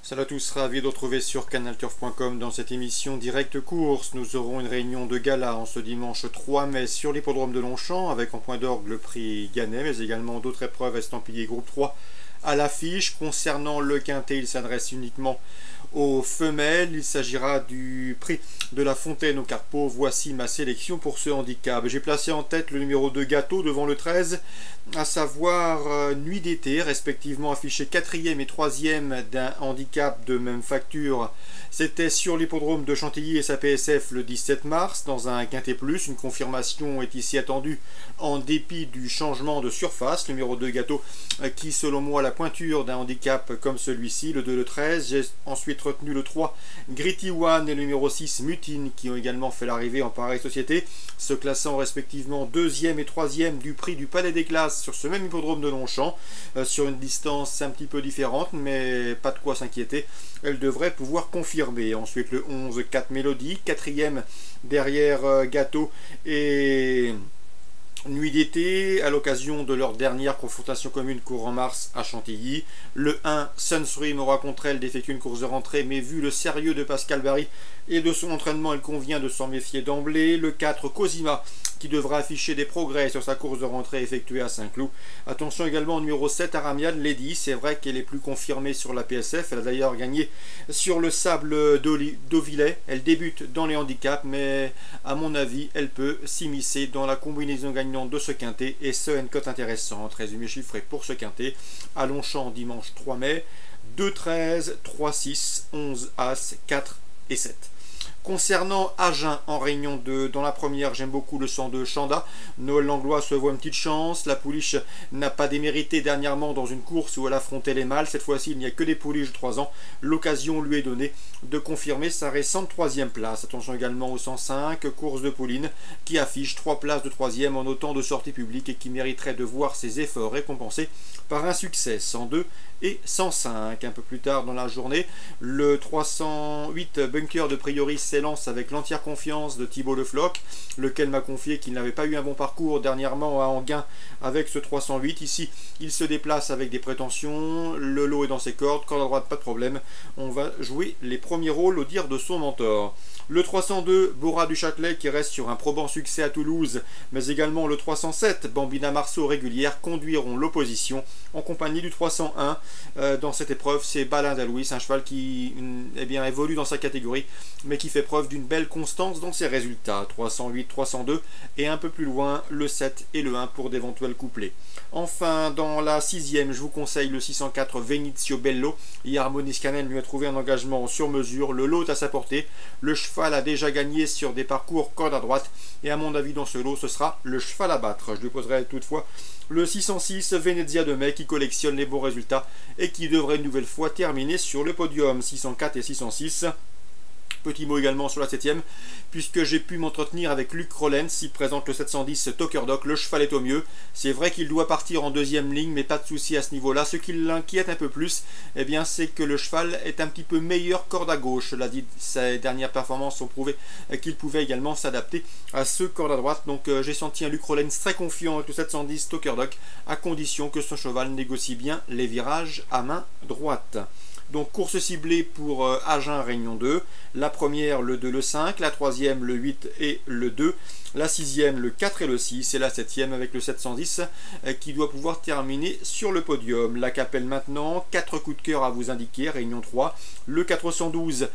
Salut à tous, ravi de retrouver sur canalturf.com dans cette émission Direct Course. Nous aurons une réunion de gala en ce dimanche 3 mai sur l'hippodrome de Longchamp avec en point d'orgue le prix Gannet, mais également d'autres épreuves estampillées groupe 3 à l'affiche. Concernant le quintet, il s'adresse uniquement aux femelles. Il s'agira du prix de la Fontaine au Carpeau. Voici ma sélection pour ce handicap. J'ai placé en tête le numéro 2 Gâteau devant le 13, à savoir Nuit d'été, respectivement affiché 4e et 3e d'un handicap de même facture. C'était sur l'hippodrome de Chantilly et sa PSF le 17 mars, dans un quintet plus. Une confirmation est ici attendue en dépit du changement de surface. Le numéro 2 Gâteau qui, selon moi, a la pointure d'un handicap comme celui-ci, le 2, le 13. J'ai ensuite retenu le 3 Gritty One et le numéro 6 Mutine qui ont également fait l'arrivée en pareille société, se classant respectivement 2e et 3e du prix du Palais des Glaces sur ce même hippodrome de Longchamp, sur une distance un petit peu différente, mais pas de quoi s'inquiéter, elle devrait pouvoir confirmer. Ensuite le 11 4 Mélodie, 4e derrière Gâteau et Nuit d'été, à l'occasion de leur dernière confrontation commune courant mars à Chantilly. Le 1, Sunswim aura contre elle d'effectuer une course de rentrée, mais vu le sérieux de Pascal Barry et de son entraînement, il convient de s'en méfier d'emblée. Le 4, Cosima, qui devra afficher des progrès sur sa course de rentrée effectuée à Saint-Cloud. Attention également au numéro 7, Aramian Lady. C'est vrai qu'elle est plus confirmée sur la PSF. Elle a d'ailleurs gagné sur le sable d'Auvilley. Elle débute dans les handicaps, mais à mon avis, elle peut s'immiscer dans la combinaison gagnante de ce quintet, et ce, une cote intéressante. Résumé chiffré pour ce quintet à Longchamp dimanche 3 mai, 2, 13, 3, 6, 11, As, 4 et 7. Concernant Agen en réunion 2, dans la première, j'aime beaucoup le 102 Chanda. Noël Langlois se voit une petite chance. La pouliche n'a pas démérité dernièrement dans une course où elle affrontait les mâles. Cette fois-ci, il n'y a que des pouliches de 3 ans. L'occasion lui est donnée de confirmer sa récente 3e place. Attention également au 105, course de Pauline, qui affiche 3 places de 3e en autant de sorties publiques et qui mériterait de voir ses efforts récompensés par un succès. 102 et 105. Un peu plus tard dans la journée, le 308 Bunker de Priory s'élance avec l'entière confiance de Thibaut Le Floch, lequel m'a confié qu'il n'avait pas eu un bon parcours dernièrement à Enghien avec ce 308. Ici, il se déplace avec des prétentions, le lot est dans ses cordes, corde à droite, pas de problème. On va jouer les premiers rôles au dire de son mentor. Le 302, Bora du Châtelet, qui reste sur un probant succès à Toulouse, mais également le 307, Bambina Marceau régulière, conduiront l'opposition en compagnie du 301. Dans cette épreuve, c'est Balin d'Alouis, un cheval qui évolue dans sa catégorie, mais qui fait preuve d'une belle constance dans ses résultats. 308, 302 et un peu plus loin, le 7 et le 1 pour d'éventuels couplets. Enfin, dans la 6e, je vous conseille le 604 Venizio Bello. Et Harmonis Canen lui a trouvé un engagement sur mesure. Le lot est à sa portée. Le cheval a déjà gagné sur des parcours corde à droite. Et à mon avis, dans ce lot, ce sera le cheval à battre. Je lui poserai toutefois le 606 Venezia de Mai qui collectionne les bons résultats et qui devrait une nouvelle fois terminer sur le podium. 604 et 606. Petit mot également sur la 7e, puisque j'ai pu m'entretenir avec Luc Rollens. Il présente le 710 Tokerdoc. Le cheval est au mieux. C'est vrai qu'il doit partir en 2e ligne, mais pas de souci à ce niveau-là. Ce qui l'inquiète un peu plus, c'est que le cheval est un petit peu meilleur corde à gauche. Cela dit, ses dernières performances ont prouvé qu'il pouvait également s'adapter à ce corde à droite. Donc j'ai senti un Luc Rollens très confiant avec le 710 Tokerdoc, à condition que son cheval négocie bien les virages à main droite. Donc course ciblée pour Agen Réunion 2, la première le 2, le 5, la 3e le 8 et le 2, la 6e le 4 et le 6 et la 7e avec le 710 qui doit pouvoir terminer sur le podium. La Capelle maintenant, 4 coups de cœur à vous indiquer, Réunion 3, le 412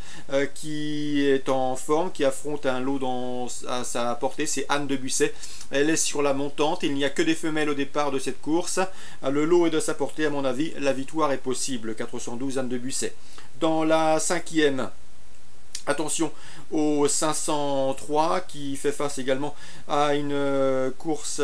qui est en forme, qui affronte un lot à sa portée, c'est Anne de Busset. Elle est sur la montante, il n'y a que des femelles au départ de cette course. Le lot est de sa portée, à mon avis, la victoire est possible. 412 Anne de Busset. Dans la 5e, attention au 503 qui fait face également à une course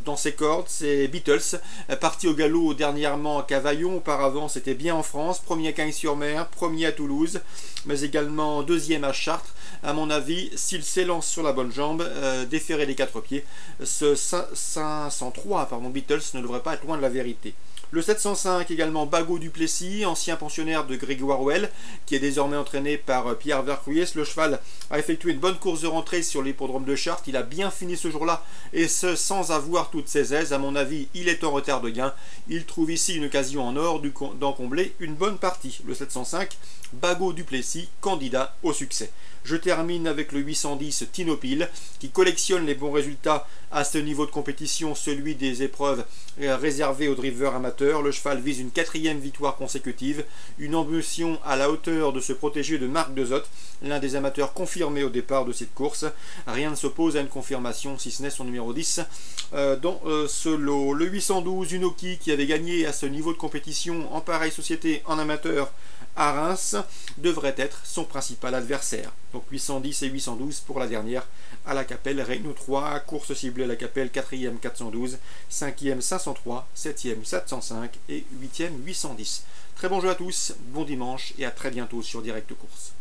dans ses cordes, c'est Beatles, parti au galop dernièrement à Cavaillon. Auparavant c'était bien en France, premier à Cagnes-sur-Mer, premier à Toulouse, mais également 2e à Chartres. À mon avis, s'il s'élance sur la bonne jambe, déférer les 4 pieds, ce 503 Beatles ne devrait pas être loin de la vérité. Le 705 également, Bagot Duplessis, ancien pensionnaire de Grégoire Well, qui est désormais entraîné par Pierre Vercouillès. Le cheval a effectué une bonne course de rentrée sur l'hippodrome de Chartres. Il a bien fini ce jour-là, et ce sans avoir toutes ses aises. À mon avis, il est en retard de gain. Il trouve ici une occasion en or d'en combler une bonne partie. Le 705, Bagot Duplessis, candidat au succès. Je termine avec le 810 Tinopile, qui collectionne les bons résultats à ce niveau de compétition, celui des épreuves réservées aux drivers amateurs. Le cheval vise une 4e victoire consécutive, une ambition à la hauteur de se protéger de Marc Dezotte, l'un des amateurs confirmés au départ de cette course. Rien ne s'oppose à une confirmation, si ce n'est son numéro 10 dans ce lot. Le 812 Unoki, qui avait gagné à ce niveau de compétition en pareille société en amateur à Reims, devrait être son principal adversaire. Donc 810 et 812 pour la dernière à la Capelle Réunion 3, course ciblée à la Capelle, 4e 412, 5e 503, 7e 705 et 8e 810. Très bon jeu à tous, bon dimanche et à très bientôt sur Direct Course.